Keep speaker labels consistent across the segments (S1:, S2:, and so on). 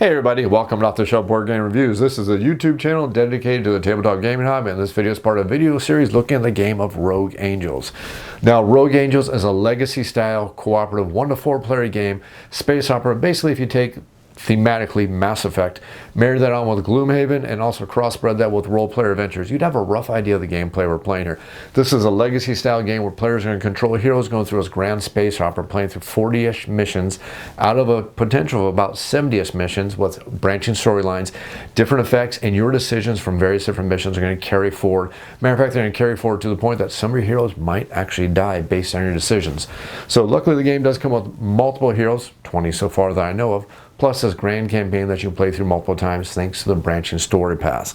S1: Hey everybody, welcome to Off the Shelf Board Game Reviews. This is a YouTube channel dedicated to the tabletop gaming hobby, and this video is part of a video series looking at the game of Rogue Angels. Now, Rogue Angels is a legacy-style cooperative 1 to 4 player game, space opera. Basically, if you take thematically Mass Effect, marry that on with Gloomhaven, and also crossbred that with role-player adventures, you'd have a rough idea of the gameplay we're playing here. This is a legacy-style game where players are going to control heroes going through this grand space opera, playing through 40-ish missions out of a potential of about 70-ish missions with branching storylines, different effects, and your decisions from various different missions are going to carry forward. Matter of fact, they're going to carry forward to the point that some of your heroes might actually die based on your decisions. So luckily the game does come with multiple heroes, 20 so far that I know of, plus this grand campaign that you play through multiple times thanks to the branching story paths.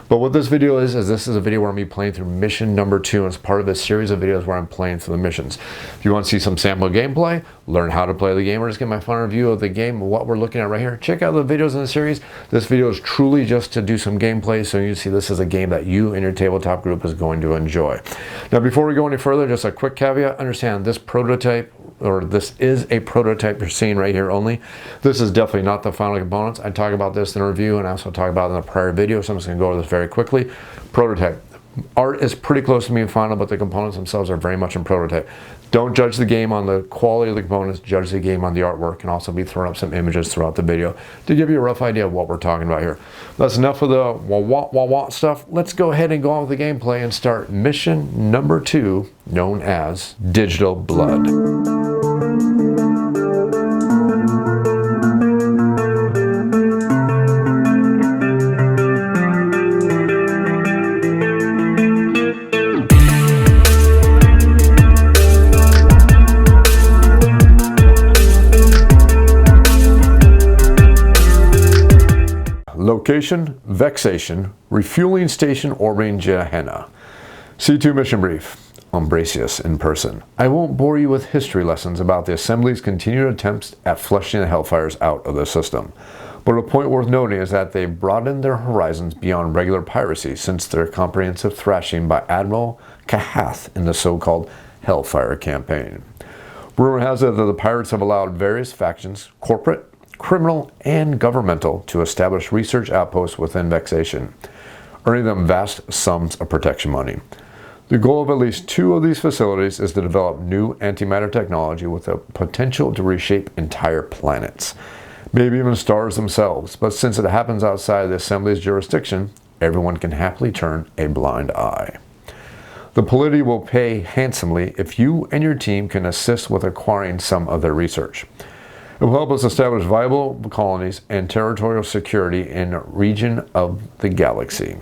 S1: But what this video is this is a video where I'm going to be playing through mission number 2, and it's part of a series of videos where I'm playing through the missions. If you want to see some sample gameplay, learn how to play the game, or just get my fun review of the game and what we're looking at right here, check out the videos in the series. This video is truly just to do some gameplay so you see this is a game that you and your tabletop group is going to enjoy. Now before we go any further, just a quick caveat. Understand this prototype, or this is a prototype you're seeing right here only. This is definitely not the final components. I talk about this in a review and I also talk about it in a prior video, so I'm just going to go over this very quickly. Prototype. Art is pretty close to being final, but the components themselves are very much in prototype. Don't judge the game on the quality of the components, judge the game on the artwork, and also be throwing up some images throughout the video to give you a rough idea of what we're talking about here. That's enough of the wah-wah stuff. Let's go ahead and go on with the gameplay and start mission number 2, known as Digital Blood. Location, Vexation, Refueling Station orbiting Gehenna. C2 Mission Brief. Ambracius in person. I won't bore you with history lessons about the Assembly's continued attempts at flushing the Hellfires out of the system. But a point worth noting is that they've broadened their horizons beyond regular piracy since their comprehensive thrashing by Admiral Kahath in the so-called Hellfire campaign. Rumor has it that the pirates have allowed various factions, corporate, criminal, and governmental, to establish research outposts within Vexation, earning them vast sums of protection money. The goal of at least 2 of these facilities is to develop new antimatter technology with the potential to reshape entire planets, maybe even stars themselves, but since it happens outside the Assembly's jurisdiction, everyone can happily turn a blind eye. The Polity will pay handsomely if you and your team can assist with acquiring some of their research. It will help us establish viable colonies and territorial security in a region of the galaxy,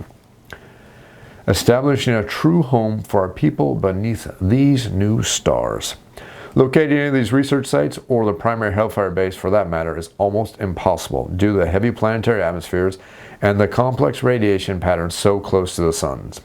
S1: establishing a true home for our people beneath these new stars. Locating any of these research sites, or the primary Hellfire base for that matter, is almost impossible due to the heavy planetary atmospheres and the complex radiation patterns so close to the suns.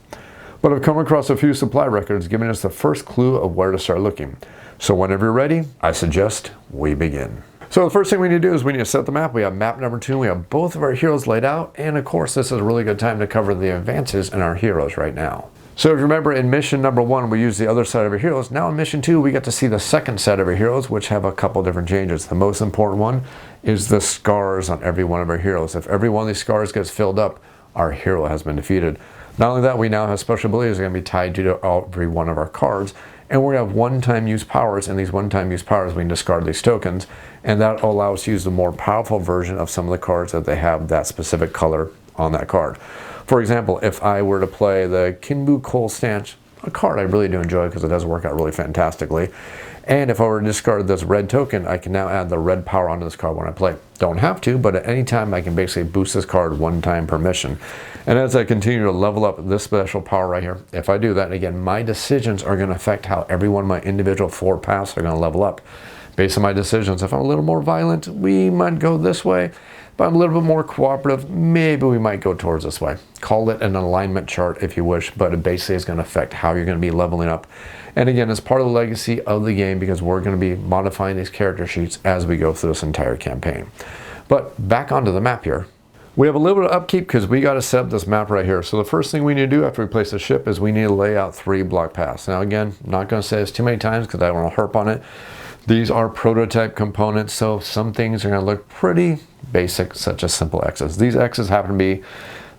S1: But I've come across a few supply records giving us the first clue of where to start looking. So whenever you're ready, I suggest we begin. So the first thing we need to do is we need to set the map. We have map number 2, we have both of our heroes laid out, and of course this is a really good time to cover the advances in our heroes right now. So if you remember, in mission number 1 we used the other side of our heroes. Now in mission 2 we get to see the second set of our heroes, which have a couple different changes. The most important one is the scars on every one of our heroes. If every one of these scars gets filled up, our hero has been defeated. Not only that, we now have special abilities that are going to be tied to every one of our cards, and we're going to have one-time use powers, and these one-time use powers, we can discard these tokens, and that will allow us to use the more powerful version of some of the cards that they have that specific color on that card. For example, if I were to play the Kinbu Coal Stanch, a card I really do enjoy because it does work out really fantastically, and if I were to discard this red token, I can now add the red power onto this card when I play. Don't have to, but at any time I can basically boost this card 1 time per mission. And as I continue to level up this special power right here, if I do that, again, my decisions are going to affect how every one of my individual 4 paths are going to level up. Based on my decisions, if I'm a little more violent, we might go this way. If I'm a little bit more cooperative, maybe we might go towards this way. Call it an alignment chart if you wish, but it basically is going to affect how you're going to be leveling up. And again, it's part of the legacy of the game because we're going to be modifying these character sheets as we go through this entire campaign. But back onto the map here. We have a little bit of upkeep because we got to set up this map right here. So the first thing we need to do after we place the ship is we need to lay out 3 block paths. Now again, I'm not going to say this too many times because I don't want to harp on it. These are prototype components, so some things are going to look pretty basic, such as simple X's. These X's happen to be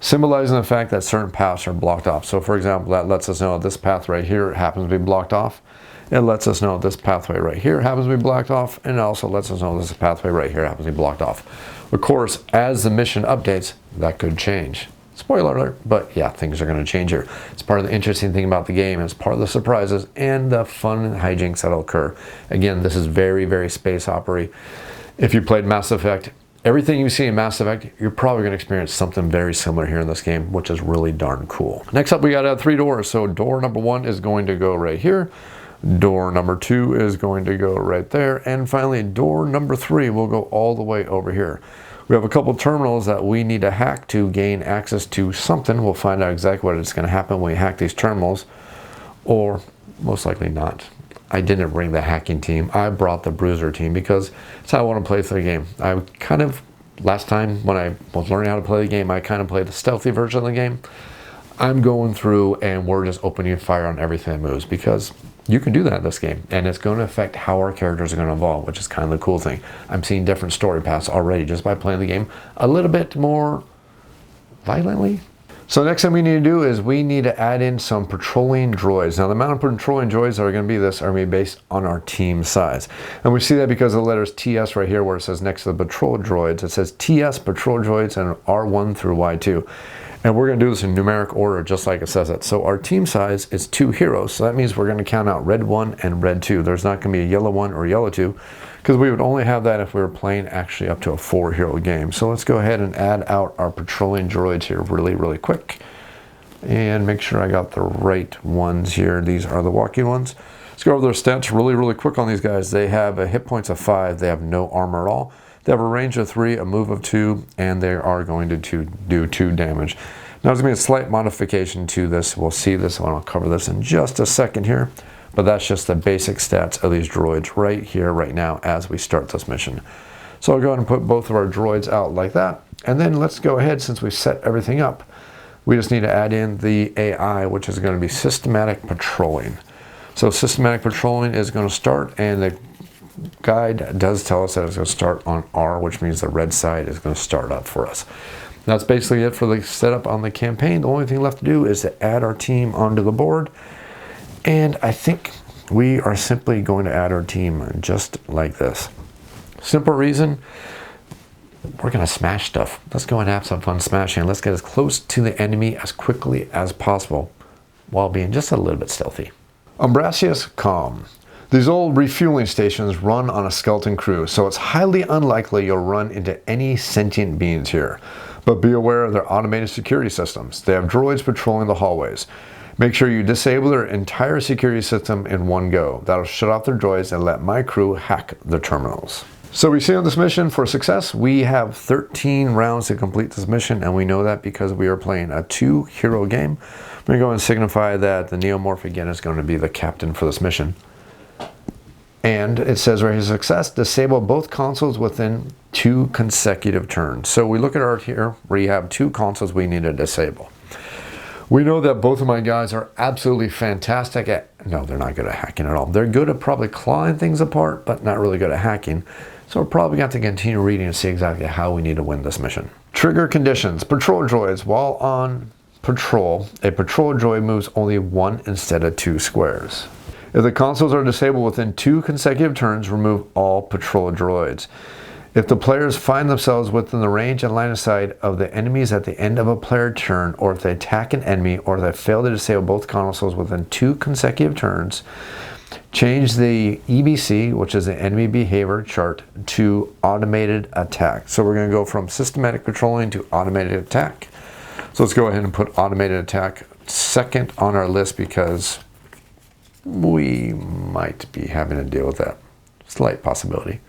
S1: symbolizing the fact that certain paths are blocked off. So for example, that lets us know this path right here happens to be blocked off. It lets us know this pathway right here happens to be blocked off, and it also lets us know this pathway right here happens to be blocked off. Of course, as the mission updates, that could change. Spoiler alert, but yeah, things are going to change here. It's part of the interesting thing about the game. It's part of the surprises and the fun hijinks that'll occur. Again, this is very, very space opera. If you played Mass Effect, everything you see in Mass Effect, you're probably going to experience something very similar here in this game, which is really darn cool. Next up, we got 3 doors. So door number 1 is going to go right here. Door number 2 is going to go right there. And finally, door number 3 will go all the way over here. We have a couple terminals that we need to hack to gain access to something. We'll find out exactly what is going to happen when we hack these terminals, or most likely not. I didn't bring the hacking team. I brought the bruiser team because it's how I want to play through the game. I kind of, last time when I was learning how to play the game, I kind of played the stealthy version of the game. I'm going through and we're just opening fire on everything that moves, because you can do that in this game, and it's going to affect how our characters are going to evolve, which is kind of the cool thing. I'm seeing different story paths already just by playing the game a little bit more violently. So next thing we need to do is we need to add in some Petroleum Droids. Now the amount of Petroleum Droids that are going to be this are going to be based on our team size. And we see that because of the letters TS right here where it says next to the Patrol Droids, it says TS Patrol Droids and R1 through Y2. And we're going to do this in numeric order just like it says it. So our team size is 2 heroes. So that means we're going to count out red 1 and red 2. There's not going to be a yellow 1 or yellow 2, because we would only have that if we were playing actually up to a 4 hero game. So let's go ahead and add out our Petroleum Droids here really quick. And make sure I got the right ones here. These are the walking ones. Let's go over their stats really quick on these guys. They have a hit points of 5. They have no armor at all. They have a range of 3, a move of 2, and they are going to do 2 damage. Now there's going to be a slight modification to this. We'll see this, and I'll cover this in just a second here. But that's just the basic stats of these droids right here, right now, as we start this mission. So I'll go ahead and put both of our droids out like that. And then let's go ahead, since we've set everything up, we just need to add in the AI, which is going to be systematic patrolling. So systematic patrolling is going to start, and the guide does tell us that it's going to start on R, which means the red side is going to start up for us. That's basically it for the setup on the campaign. The only thing left to do is to add our team onto the board. And I think we are simply going to add our team just like this. Simple reason, we're going to smash stuff. Let's go and have some fun smashing. Let's get as close to the enemy as quickly as possible while being just a little bit stealthy. Ambracius Calm. These old refueling stations run on a skeleton crew, so it's highly unlikely you'll run into any sentient beings here. But be aware of their automated security systems. They have droids patrolling the hallways. Make sure you disable their entire security system in one go. That'll shut off their droids and let my crew hack the terminals. So we see on this mission, for success, we have 13 rounds to complete this mission, and we know that because we are playing a 2 hero game. I'm going to go and signify that the Neomorph again is going to be the captain for this mission. And it says right here, success, disable both consoles within 2 consecutive turns. So we look at our here, where you have 2 consoles we need to disable. We know that both of my guys are absolutely fantastic at, no, they're not good at hacking at all. They're good at probably clawing things apart, but not really good at hacking. So we're probably going to have to continue reading and see exactly how we need to win this mission. Trigger conditions. Patrol droids. While on patrol, a patrol droid moves only 1 instead of 2 squares. If the consoles are disabled within 2 consecutive turns, remove all patrol droids. If the players find themselves within the range and line of sight of the enemies at the end of a player turn, or if they attack an enemy, or if they fail to disable both consoles within 2 consecutive turns, change the EBC, which is the enemy behavior chart, to automated attack. So we're going to go from systematic patrolling to automated attack. So let's go ahead and put automated attack second on our list, because we might be having to deal with that. Slight possibility.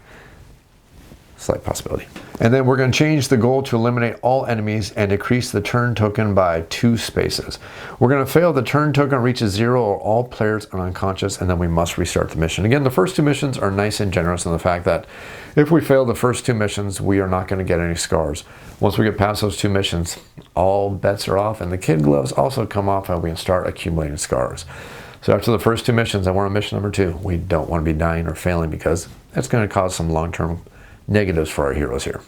S1: And then we're going to change the goal to eliminate all enemies and decrease the turn token by 2 spaces. We're going to fail if the turn token reaches 0 or all players are unconscious, and then we must restart the mission. Again, the first 2 missions are nice and generous in the fact that if we fail the first 2 missions, we are not going to get any scars. Once we get past those 2 missions, all bets are off, and the kid gloves also come off, and we can start accumulating scars. So after the first 2 missions, and we're on mission number 2, we don't want to be dying or failing because that's going to cause some long-term negatives for our heroes here.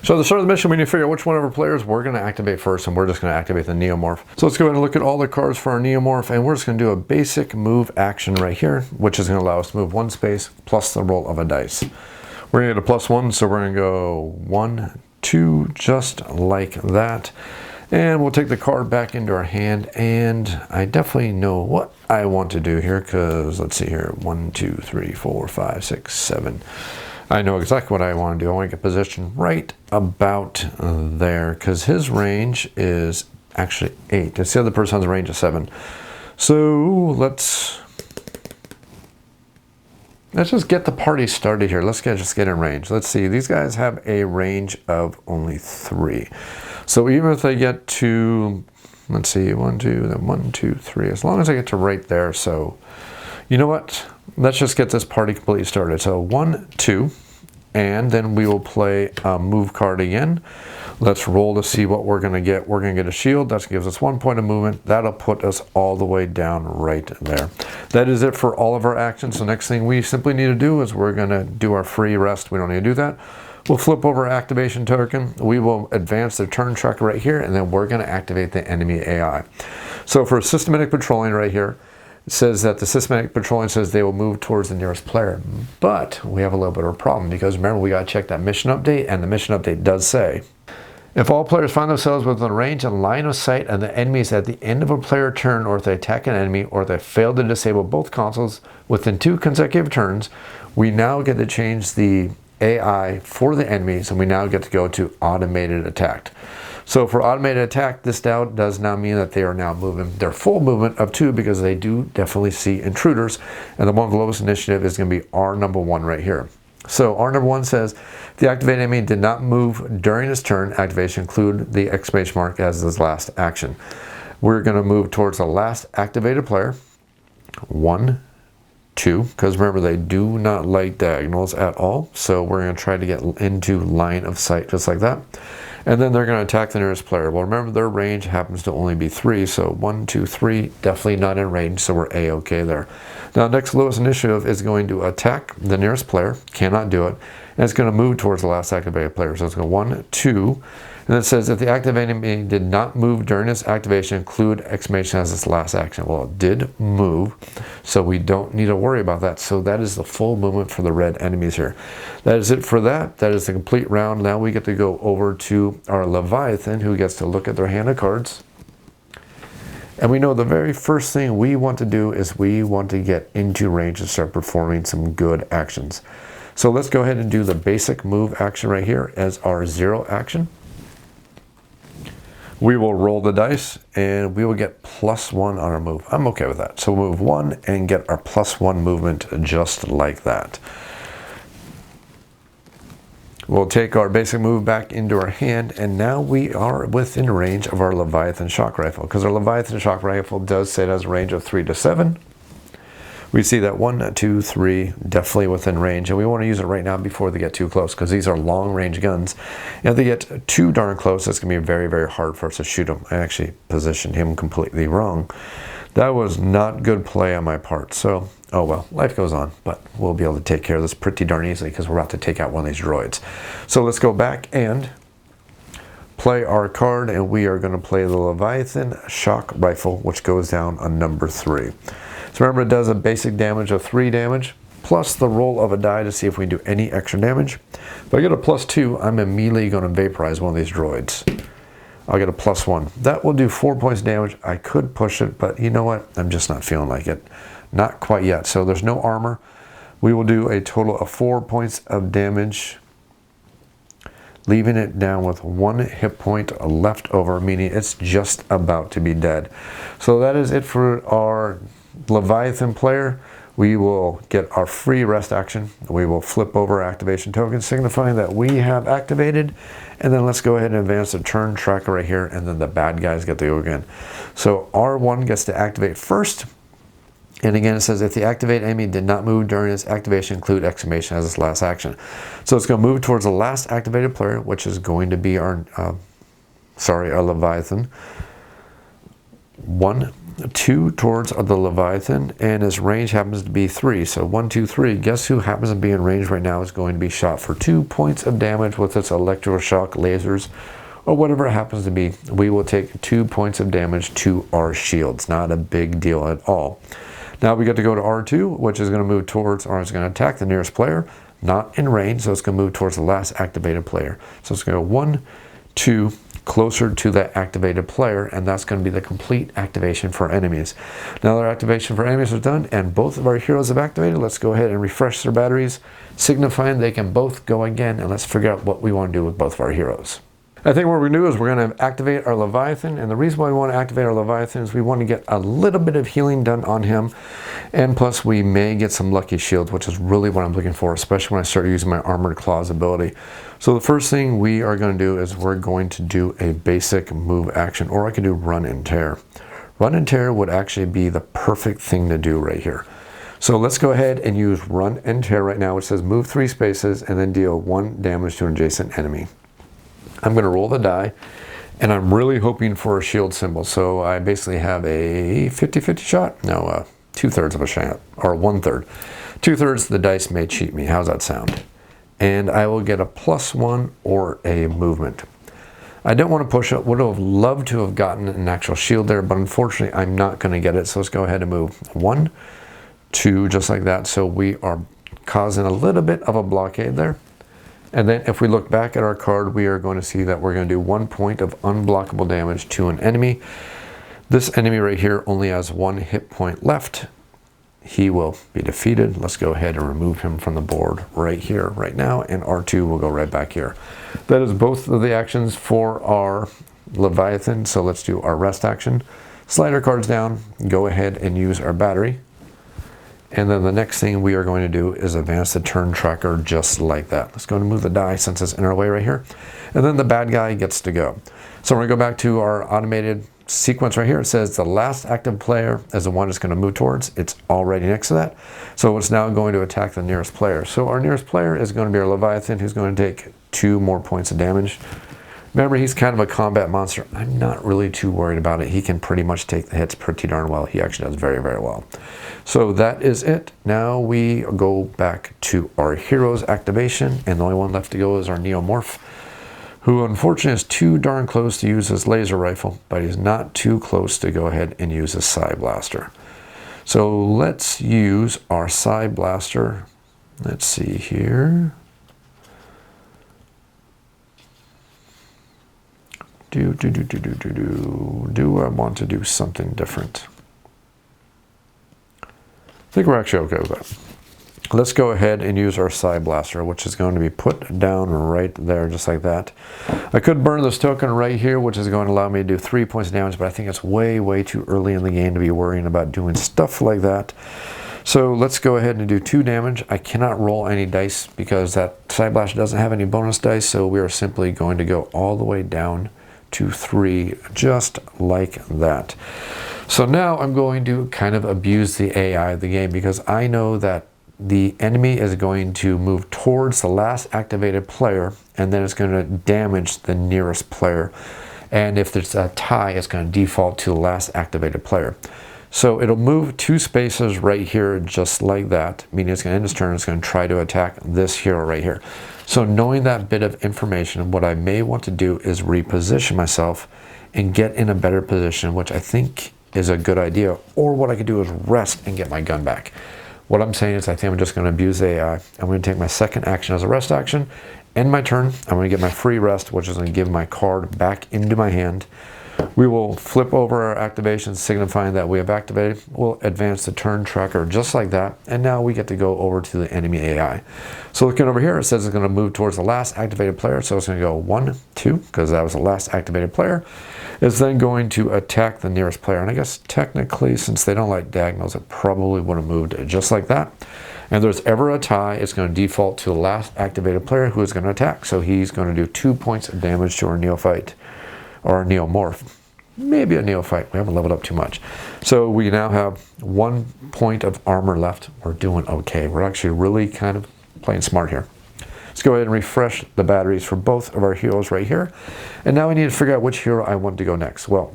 S1: So at the start of the mission, we need to figure out which one of our players we're going to activate first, and we're just going to activate the Neomorph. So let's go ahead and look at all the cards for our Neomorph, and we're just going to do a basic move action right here, which is going to allow us to move 1 space plus the roll of a dice. We're going to get a +1, so we're going to go 1, 2, just like that. And we'll take the card back into our hand, and I definitely know what I want to do here, because let's see here, 1, 2, 3, 4, 5, 6, 7. I know exactly what I want to do. I want to get positioned right about there, because his range is actually 8. It's the other person has a range of 7. So let's just get the party started here. Let's just get in range. Let's see. These guys have a range of only 3. So even if they get to, let's see, 1, 2, then 1, 2, 3, as long as I get to right there. So you know what? Let's just get this party completely started. So 1, 2, and then we will play a move card again. Let's roll to see what we're going to get. We're going to get a shield. That gives us 1 point of movement. That'll put us all the way down right there. That is it for all of our actions. The next thing we simply need to do is we're going to do our free rest. We don't need to do that. We'll flip over activation token. We will advance the turn tracker right here, and then we're going to activate the enemy AI. So for systematic patrolling right here, it says that the systematic patrolling says they will move towards the nearest player. But we have a little bit of a problem, because remember, we got to check that mission update, and the mission update does say, if all players find themselves within range and line of sight of the enemies at the end of a player turn, or if they attack an enemy, or if they fail to disable both consoles within 2 consecutive turns, we now get to change the AI for the enemies, and we now get to go to automated attack. So for automated attack, this does now mean that they are now moving their full movement of 2, because they do definitely see intruders, and the one with the lowest initiative is going to be our number 1 right here. So our number 1 says, the activated enemy did not move during his turn. Activation include the exclamation mark as his last action. We're going to move towards the last activated player. 1, 2, because remember, they do not like diagonals at all. So we're going to try to get into line of sight just like that. And then they're going to attack the nearest player. Well, remember, their range happens to only be 3. So 1, 2, 3, definitely not in range. So we're A-okay there. Now, next lowest initiative is going to attack the nearest player. Cannot do it. And it's going to move towards the last activated player. So it's going 1, 2. And it says if the activated enemy did not move during its activation, include exclamation as its last action. Well, it did move, so we don't need to worry about that. So that is the full movement for the red enemies here. That is it for that. That is the complete round. Now we get to go over to our Leviathan, who gets to look at their hand of cards. And we know the very first thing we want to do is we want to get into range and start performing some good actions. So let's go ahead and do the basic move action right here as our 0 action. We will roll the dice, and we will get +1 on our move. I'm okay with that. So we'll move 1 and get our +1 movement just like that. We'll take our basic move back into our hand, and now we are within range of our Leviathan shock rifle, because our Leviathan shock rifle does say it has a range of 3 to 7. We see that 1, 2, 3, definitely within range, and we want to use it right now before they get too close, because these are long-range guns. And if they get too darn close, it's going to be very, very hard for us to shoot them. I actually positioned him completely wrong. That was not good play on my part. So, oh well, life goes on, but we'll be able to take care of this pretty darn easily, because we're about to take out one of these droids. So let's go back and play our card, and we are going to play the Leviathan shock rifle, which goes down on number 3. So remember, it does a basic damage of 3 damage, plus the roll of a die to see if we can do any extra damage. If I get a +2, I'm immediately going to vaporize one of these droids. I'll get a +1. That will do 4 points damage. I could push it, but you know what? I'm just not feeling like it. Not quite yet. So there's no armor. We will do a total of 4 points of damage, leaving it down with 1 hit point left over, meaning it's just about to be dead. So that is it for our Leviathan player. We will get our free rest action. We will flip over activation token, signifying that we have activated. And then let's go ahead and advance the turn tracker right here, and then the bad guys get to go again. So R1 gets to activate first. And again, it says if the activated enemy did not move during its activation, include exclamation as its last action. So it's going to move towards the last activated player, which is going to be our Leviathan. 1, 2 towards the Leviathan, and his range happens to be 3. So 1, 2, 3. Guess who happens to be in range right now is going to be shot for 2 points of damage with its electroshock lasers, or whatever it happens to be. We will take 2 points of damage to our shields. Not a big deal at all. Now we get to go to R2, which is going to move towards, or it's going to attack the nearest player, not in range, so it's going to move towards the last activated player. So it's going to go 1, 2, closer to that activated player, and that's going to be the complete activation for enemies. Now their activation for enemies is done, and both of our heroes have activated. Let's go ahead and refresh their batteries, signifying they can both go again, and let's figure out what we want to do with both of our heroes. I think what we're going to do is we're going to activate our Leviathan, and the reason why we want to activate our Leviathan is we want to get a little bit of healing done on him, and plus we may get some lucky shields, which is really what I'm looking for, especially when I start using my Armored Claws ability. So the first thing we are going to do is we're going to do a basic move action, or I could do Run and Tear. Run and Tear would actually be the perfect thing to do right here. So let's go ahead and use Run and Tear right now, which says move 3 spaces and then deal 1 damage to an adjacent enemy. I'm going to roll the die, and I'm really hoping for a shield symbol. So I basically have a 50-50 shot. No, 2/3 of a shot, or 1/3. 2/3 the dice may cheat me. How's that sound? And I will get a +1 or a movement. I don't want to push it. Would have loved to have gotten an actual shield there, but unfortunately I'm not going to get it. So let's go ahead and move 1, 2, just like that. So we are causing a little bit of a blockade there. And then if we look back at our card, we are going to see that we're going to do 1 point of unblockable damage to an enemy. This enemy right here only has 1 hit point left. He will be defeated. Let's go ahead and remove him from the board right here, right now, and R2 will go right back here. That is both of the actions for our Leviathan, so let's do our rest action. Slide our cards down, go ahead and use our battery. And then the next thing we are going to do is advance the turn tracker just like that. Let's go and move the die since it's in our way right here. And then the bad guy gets to go. So we're going to go back to our automated sequence right here. It says the last active player is the one it's going to move towards. It's already next to that. So it's now going to attack the nearest player. So our nearest player is going to be our Leviathan, who's going to take 2 more points of damage. Remember, he's kind of a combat monster. I'm not really too worried about it. He can pretty much take the hits pretty darn well. He actually does very, very well. So that is it. Now we go back to our hero's activation, and the only one left to go is our Neomorph, who unfortunately is too darn close to use his laser rifle, but he's not too close to go ahead and use his Psi Blaster. So let's use our Psi Blaster. Let's see here. Do I want to do something different? I think we're actually okay with that. Let's go ahead and use our Psi Blaster, which is going to be put down right there, just like that. I could burn this token right here, which is going to allow me to do 3 points of damage, but I think it's way, way too early in the game to be worrying about doing stuff like that. So let's go ahead and do 2 damage. I cannot roll any dice because that Psi Blaster doesn't have any bonus dice, so we are simply going to go all the way down to 3, just like that. So now I'm going to kind of abuse the AI of the game, because I know that the enemy is going to move towards the last activated player, and then it's going to damage the nearest player. And if there's a tie, it's going to default to the last activated player. So it'll move 2 spaces right here, just like that, meaning it's going to end its turn. It's going to try to attack this hero right here. So knowing that bit of information, what I may want to do is reposition myself and get in a better position, which I think is a good idea. Or what I could do is rest and get my gun back. What I'm saying is I think I'm just going to abuse the AI. I'm going to take my second action as a rest action, end my turn. I'm going to get my free rest, which is going to give my card back into my hand. We will flip over our activations, signifying that we have activated. We'll advance the turn tracker just like that, and now we get to go over to the enemy AI. So looking over here, it says it's going to move towards the last activated player, so it's going to go 1, 2, because that was the last activated player. It's then going to attack the nearest player, and I guess technically, since they don't like diagonals, it probably would have moved just like that. And if there's ever a tie, it's going to default to the last activated player who is going to attack. So he's going to do 2 points of damage to our neophyte, or Neomorph. Maybe a neophyte. We haven't leveled up too much. So we now have 1 point of armor left. We're doing okay. We're actually really kind of playing smart here. Let's go ahead and refresh the batteries for both of our heroes right here. And now we need to figure out which hero I want to go next. Well,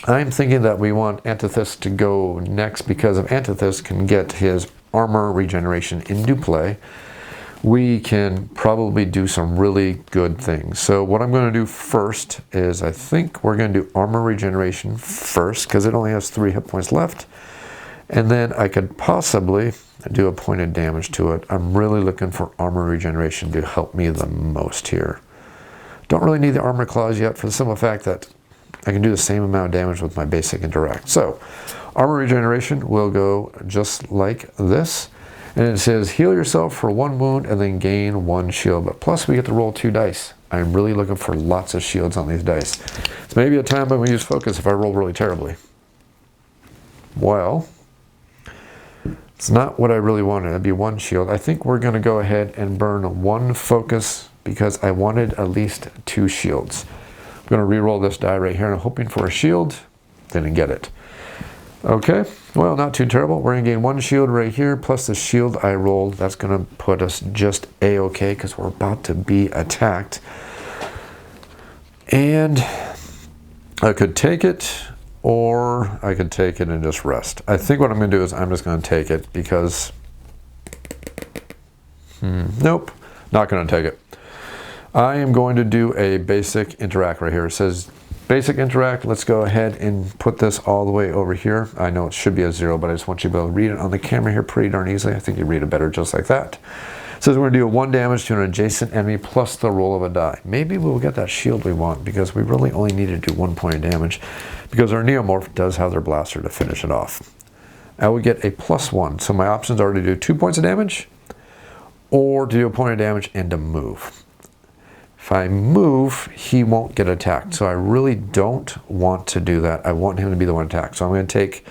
S1: I'm thinking that we want Antithesis to go next because if Antithesis can get his armor regeneration into play, we can probably do some really good things. So what I'm going to do first is I think we're going to do armor regeneration first because it only has 3 hit points left. And then I could possibly do a point of damage to it. I'm really looking for armor regeneration to help me the most here. Don't really need the armor clause yet for the simple fact that I can do the same amount of damage with my basic interact. So armor regeneration will go just like this. And it says heal yourself for 1 wound and then gain 1 shield. But plus we get to roll 2 dice. I'm really looking for lots of shields on these dice. It's maybe a time when we use focus if I roll really terribly. Well, it's not what I really wanted. It'd be 1 shield. I think we're going to go ahead and burn 1 focus because I wanted at least 2 shields. I'm going to re-roll this die right here and I'm hoping for a shield. Didn't get it. Okay, well, not too terrible. We're going to gain 1 shield right here, plus the shield I rolled. That's going to put us just A-okay because we're about to be attacked. And I could take it, or I could take it and just rest. I think what I'm going to do is I'm just going to take it because... nope, not going to take it. I am going to do a basic interact right here. It says... Basic interact, let's go ahead and put this all the way over here. I know it should be a 0, but I just want you to be able to read it on the camera here pretty darn easily. I think you read it better just like that. It says we're going to do 1 damage to an adjacent enemy plus the roll of a die. Maybe we'll get that shield we want because we really only need to do 1 point of damage because our Neomorph does have their blaster to finish it off. I would get a +1, so my options are to do 2 points of damage or to do a point of damage and to move. If I move, he won't get attacked. So I really don't want to do that. I want him to be the one attacked. So I'm going to take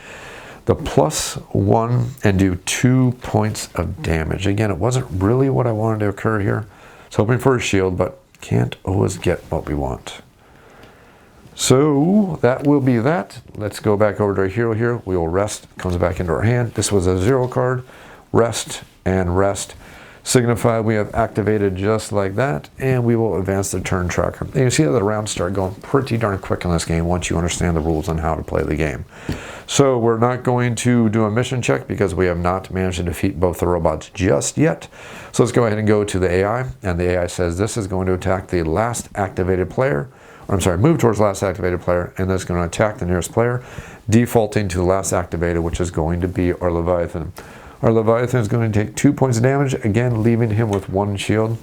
S1: the +1 and do 2 points of damage. Again, it wasn't really what I wanted to occur here. I was hoping for a shield, but can't always get what we want. So that will be that. Let's go back over to our hero here. We will rest. Comes back into our hand. This was a 0 card. Rest and rest. Signify we have activated just like that, and we will advance the turn tracker. And you see how the rounds start going pretty darn quick in this game once you understand the rules on how to play the game. So we're not going to do a mission check because we have not managed to defeat both the robots just yet. So let's go ahead and go to the AI, and the AI says this is going to attack the last activated player. Or, I'm sorry, move towards the last activated player, and that's going to attack the nearest player, defaulting to the last activated, which is going to be our Leviathan. Our Leviathan is going to take 2 points of damage, again leaving him with 1 shield.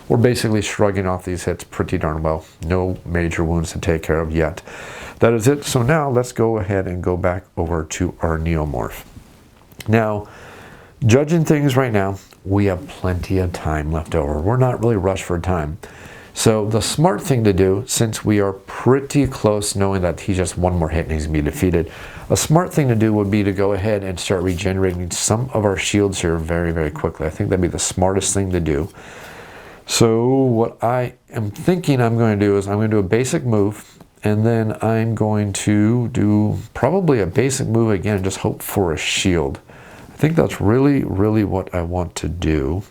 S1: We're basically shrugging off these hits pretty darn well. No major wounds to take care of yet. That is it. So now let's go ahead and go back over to our Neomorph. Now, judging things right now, we have plenty of time left over. We're not really rushed for time. So the smart thing to do, since we are pretty close knowing that he's just 1 more hit and he's going to be defeated, a smart thing to do would be to go ahead and start regenerating some of our shields here very, very quickly. I think that'd be the smartest thing to do. So what I am thinking I'm going to do is I'm going to do a basic move, and then I'm going to do probably a basic move again and just hope for a shield. I think that's really, really what I want to do.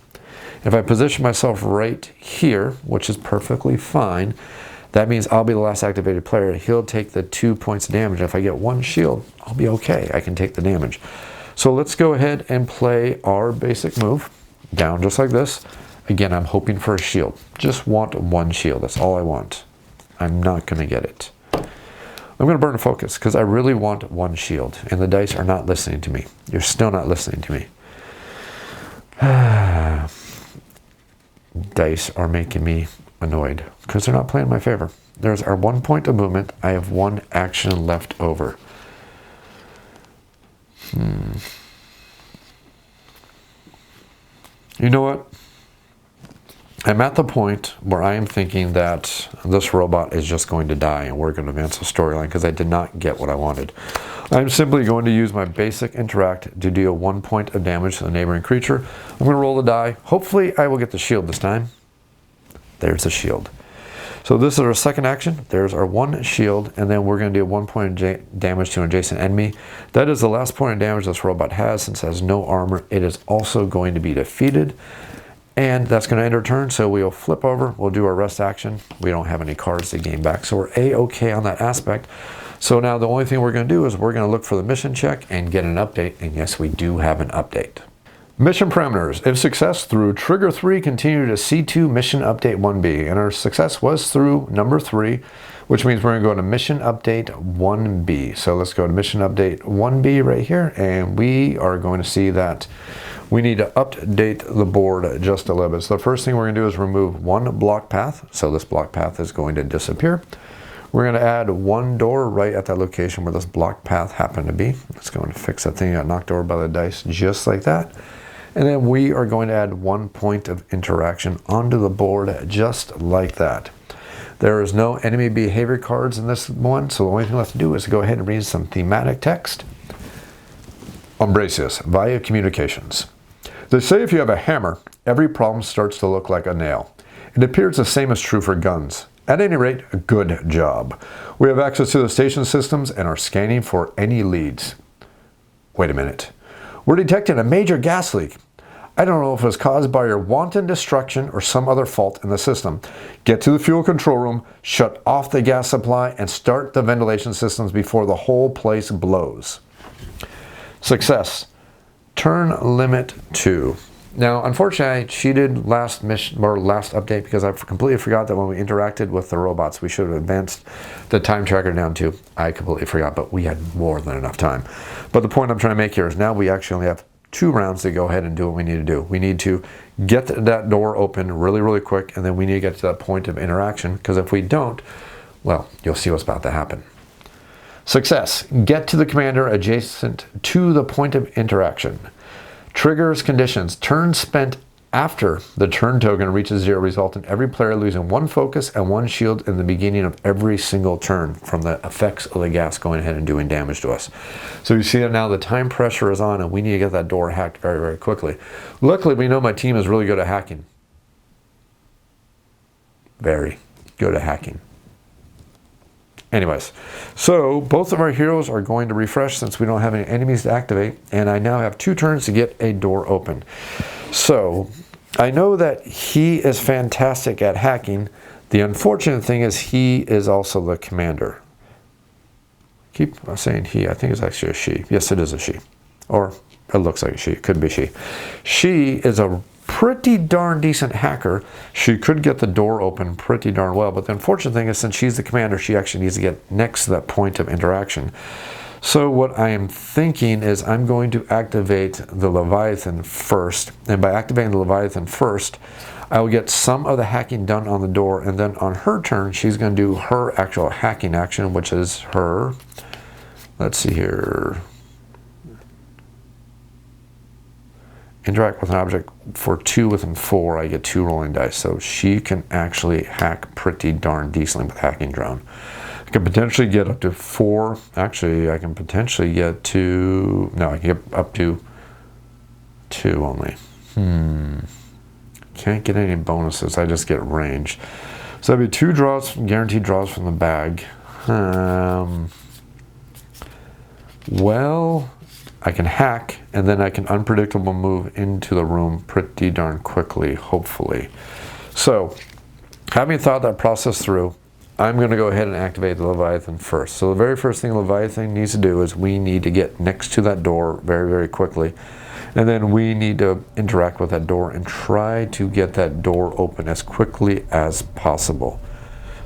S1: If I position myself right here, which is perfectly fine, that means I'll be the last activated player. He'll take the 2 points of damage. If I get 1 shield, I'll be okay. I can take the damage. So let's go ahead and play our basic move down just like this. Again, I'm hoping for a shield. Just want 1 shield. That's all I want. I'm not going to get it. I'm going to burn a focus because I really want 1 shield, and the dice are not listening to me. You're still not listening to me. Dice are making me annoyed because they're not playing in my favor. There's our 1 point of movement. I have 1 action left over. You know what? I'm at the point where I am thinking that this robot is just going to die and we're going to advance the storyline because I did not get what I wanted. I'm simply going to use my basic interact to deal 1 point of damage to the neighboring creature. I'm going to roll the die. Hopefully I will get the shield this time. There's the shield. So this is our second action. There's our 1 shield, and then we're going to do 1 point of damage to an adjacent enemy. That is the last point of damage this robot has. Since it has no armor, it is also going to be defeated. And that's going to end our turn, so we'll flip over. We'll do our rest action. We don't have any cards to gain back, so we're A-okay on that aspect. So now the only thing we're going to do is we're going to look for the mission check and get an update. And yes, we do have an update. Mission parameters. If success through trigger 3, continue to C2 mission update 1B. And our success was through number 3, which means we're going to go to mission update 1B. So let's go to mission update 1B right here. And we are going to see that we need to update the board just a little bit. So the first thing we're going to do is remove one block path. So this block path is going to disappear. We're going to add one door right at that location where this block path happened to be. Let's go and fix that thing that got knocked over by the dice just like that. And then we are going to add one point of interaction onto the board just like that. There is no enemy behavior cards in this one, so the only thing left to do is to go ahead and read some thematic text. Ambracius, via communications. They say if you have a hammer, every problem starts to look like a nail. It appears the same is true for guns. At any rate, a good job. We have access to the station systems and are scanning for any leads. Wait a minute. We're detecting a major gas leak. I don't know if it was caused by your wanton destruction or some other fault in the system. Get to the fuel control room, shut off the gas supply, and start the ventilation systems before the whole place blows. Success. Turn limit 2. Now, unfortunately, I cheated last update because I completely forgot that when we interacted with the robots, we should have advanced the time tracker down to. I completely forgot, but we had more than enough time. But the point I'm trying to make here is now we actually only have 2 rounds to go ahead and do what we need to do. We need to get that door open really, really quick, and then we need to get to that point of interaction, because if we don't, well, you'll see what's about to happen. Success. Get to the commander adjacent to the point of interaction. Triggers conditions. Turn spent after the turn token reaches 0 result in every player losing 1 focus and 1 shield in the beginning of every single turn from the effects of the gas going ahead and doing damage to us. So you see that now the time pressure is on and we need to get that door hacked very, very quickly. Luckily, we know my team is really good at hacking. Very good at hacking. Anyways, so both of our heroes are going to refresh since we don't have any enemies to activate, and I now have 2 turns to get a door open. So I know that he is fantastic at hacking. The unfortunate thing is he is also the commander. Keep saying he. I think it's actually a she. Yes, it is a she. Or it looks like a she. It could be she. She is a pretty darn decent hacker. She could get the door open pretty darn well, but the unfortunate thing is since she's the commander, she actually needs to get next to that point of interaction. So what I am thinking is I'm going to activate the Leviathan first, and by activating the Leviathan first, I will get some of the hacking done on the door, and then on her turn, she's going to do her actual hacking action, which is her, let's see here, interact with an object for 2 within 4, I get 2 rolling dice. So she can actually hack pretty darn decently with hacking drone. I can potentially get up to 4. Actually, I can potentially get to, no, I can get up to 2 only. Can't get any bonuses, I just get range. So that'd be 2 draws, guaranteed draws from the bag. Well, I can hack, and then I can unpredictable move into the room pretty darn quickly, hopefully. So, having thought that process through, I'm going to go ahead and activate the Leviathan first. So the very first thing Leviathan needs to do is we need to get next to that door very, very quickly. And then we need to interact with that door and try to get that door open as quickly as possible.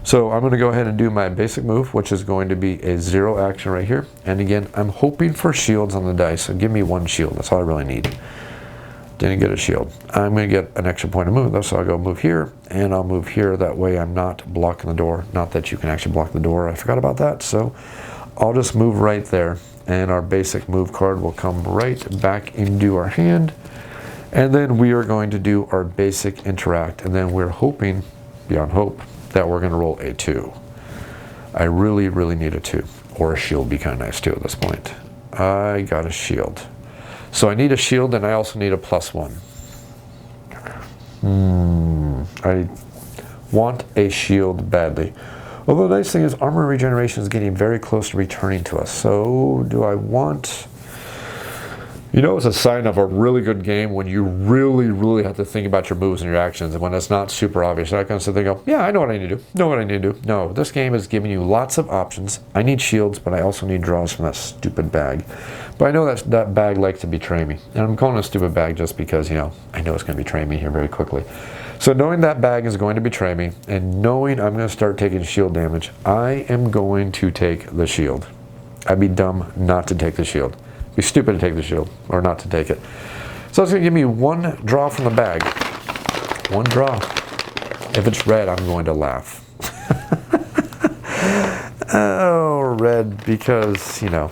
S1: So I'm going to go ahead and do my basic move, which is going to be a 0 action right here. And again, I'm hoping for shields on the dice. So give me 1 shield. That's all I really need. Didn't get a shield. I'm going to get an extra point of move though. So I'll go move here and I'll move here. That way I'm not blocking the door. Not that you can actually block the door. I forgot about that. So I'll just move right there. And our basic move card will come right back into our hand. And then we are going to do our basic interact. And then we're hoping, beyond hope, that we're going to roll a 2. I really, really need a 2. Or a shield would be kind of nice too at this point. I got a shield. So I need a shield and I also need a +1. I want a shield badly. Although the nice thing is armor regeneration is getting very close to returning to us. So do I want... You know, it's a sign of a really good game when you really have to think about your moves and your actions, and when it's not super obvious. You're not going to sit there and go, yeah, I know what I need to do. Know what I need to do. No, this game is giving you lots of options. I need shields, but I also need draws from that stupid bag. But I know that that bag likes to betray me. And I'm calling it a stupid bag just because, you know, I know it's going to betray me here very quickly. So knowing that bag is going to betray me, and knowing I'm going to start taking shield damage, I am going to take the shield. I'd be dumb not to take the shield. Be stupid to take the shield, or not to take it. So it's going to give me one draw from the bag. One draw. If it's red, I'm going to laugh. Oh, red, because, you know,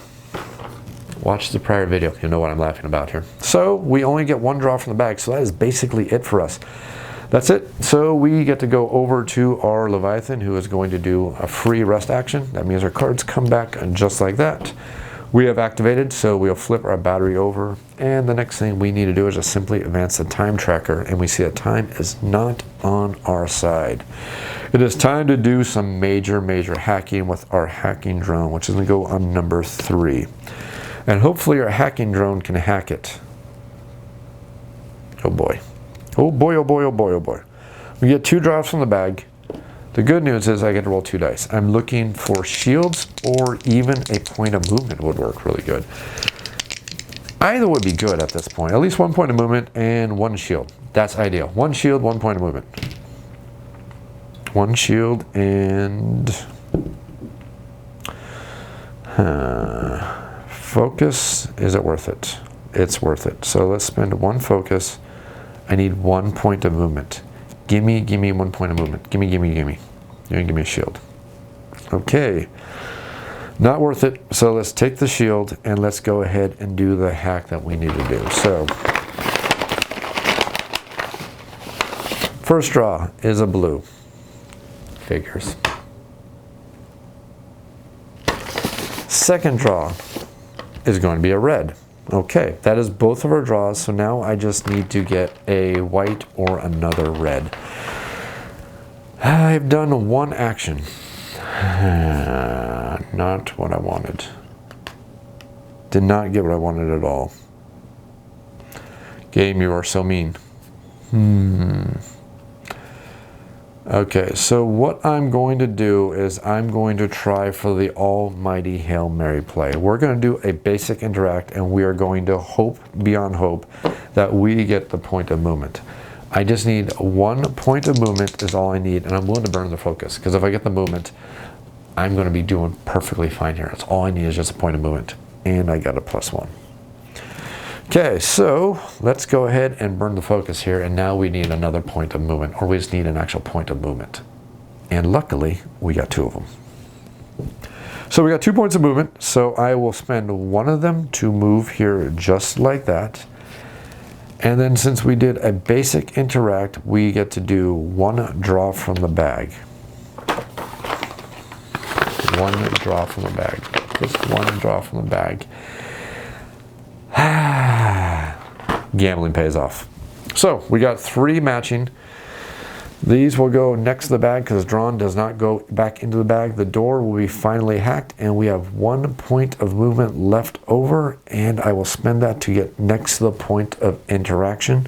S1: watch the prior video. You know what I'm laughing about here. So we only get one draw from the bag, so that is basically it for us. That's it. So we get to go over to our Leviathan, who is going to do a free rest action. That means our cards come back just like that. We have activated, so we'll flip our battery over, and the next thing we need to do is just simply advance the time tracker, and we see that time is not on our side. It is time to do some major hacking with our hacking drone, which is going to go on number 3. And hopefully our hacking drone can hack it. Oh boy. Oh boy, oh boy, oh boy, oh boy. We get 2 drops from the bag. The good news is I get to roll 2 dice. I'm looking for shields, or even a point of movement would work really good. Either would be good at this point. At least 1 point of movement and 1 shield. That's ideal. 1 shield, 1 point of movement. 1 shield and... focus. Is it worth it? It's worth it. So let's spend 1 focus. I need 1 point of movement. Gimme 1 point of movement. Gimme. You're gonna give me a shield. Okay. Not worth it. So let's take the shield and let's go ahead and do the hack that we need to do. So, first draw is a blue. Figures. Second draw is going to be a red. Okay, that is both of our draws, so now I just need to get a white or another red. I've done 1 action. Not what I wanted. Did not get what I wanted at all. Game, you are so mean. Okay, so what I'm going to do is I'm going to try for the almighty Hail Mary play. We're going to do a basic interact, and we are going to hope beyond hope that we get the point of movement. I just need 1 point of movement is all I need, and I'm willing to burn the focus, because if I get the movement, I'm going to be doing perfectly fine here. That's all I need is just a point of movement, and I got a +1. Okay, so let's go ahead and burn the focus here, and now we need another point of movement, or we just need an actual point of movement. And luckily, we got 2 of them. So we got 2 points of movement, so I will spend 1 of them to move here just like that. And then since we did a basic interact, we get to do 1 draw from the bag. 1 draw from the bag. Just 1 draw from the bag. Gambling pays off. So we got 3 matching. These will go next to the bag because drawn does not go back into the bag. The door will be finally hacked, and we have 1 point of movement left over, and I will spend that to get next to the point of interaction.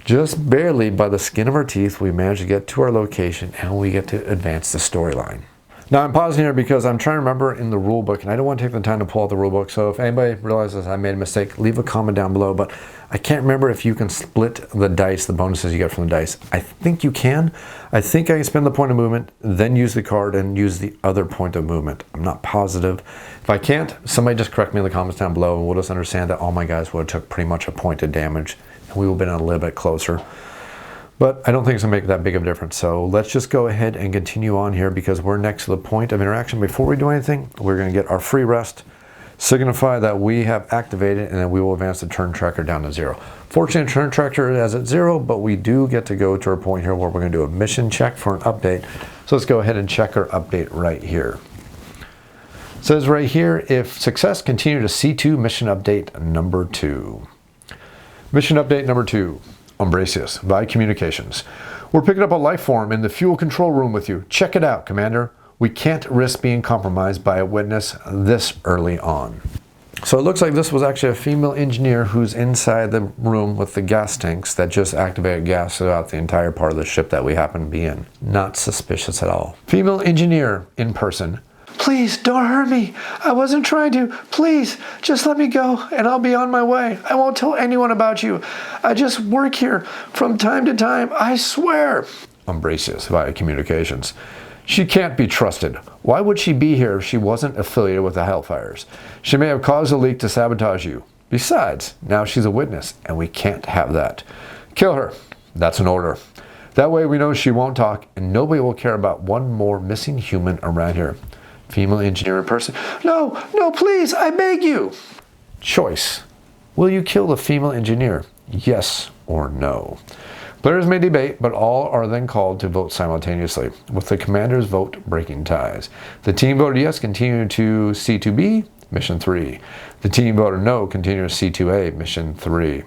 S1: Just barely, by the skin of our teeth, we managed to get to our location, and we get to advance the storyline. Now I'm pausing here because I'm trying to remember in the rule book, and I don't want to take the time to pull out the rule book, so if anybody realizes I made a mistake, leave a comment down below. But I can't remember if you can split the dice, the bonuses you get from the dice. I think you can. I think I can spend the point of movement, then use the card and use the other point of movement. I'm not positive. If I can't, somebody just correct me in the comments down below, and we'll just understand that all my guys would have took pretty much a point of damage, and we would have been a little bit closer. But I don't think it's going to make that big of a difference. So let's just go ahead and continue on here because we're next to the point of interaction. Before we do anything, we're going to get our free rest, signify that we have activated, and then we will advance the turn tracker down to 0. Fortunately, turn tracker is at 0, but we do get to go to our point here where we're going to do a mission check for an update. So let's go ahead and check our update right here. It says right here, if success, continue to C2 mission update number 2. Mission update number 2. Ambracius, via communications. We're picking up a life form in the fuel control room with you. Check it out, Commander. We can't risk being compromised by a witness this early on. So it looks like this was actually a female engineer who's inside the room with the gas tanks that just activated gas throughout the entire part of the ship that we happen to be in. Not suspicious at all. Female engineer in person. Please, don't hurt me. I wasn't trying to. Please, just let me go and I'll be on my way. I won't tell anyone about you. I just work here from time to time, I swear. Ambracius via communications. She can't be trusted. Why would she be here if she wasn't affiliated with the Hellfires? She may have caused a leak to sabotage you. Besides, now she's a witness, and we can't have that. Kill her. That's an order. That way we know she won't talk, and nobody will care about one more missing human around here. Female engineer in person. No, no, please, I beg you. Choice. Will you kill the female engineer? Yes or no? Players may debate, but all are then called to vote simultaneously, with the commander's vote breaking ties. The team voted yes, continue to C2B, mission 3. The team voted no, continue to C2A, mission 3.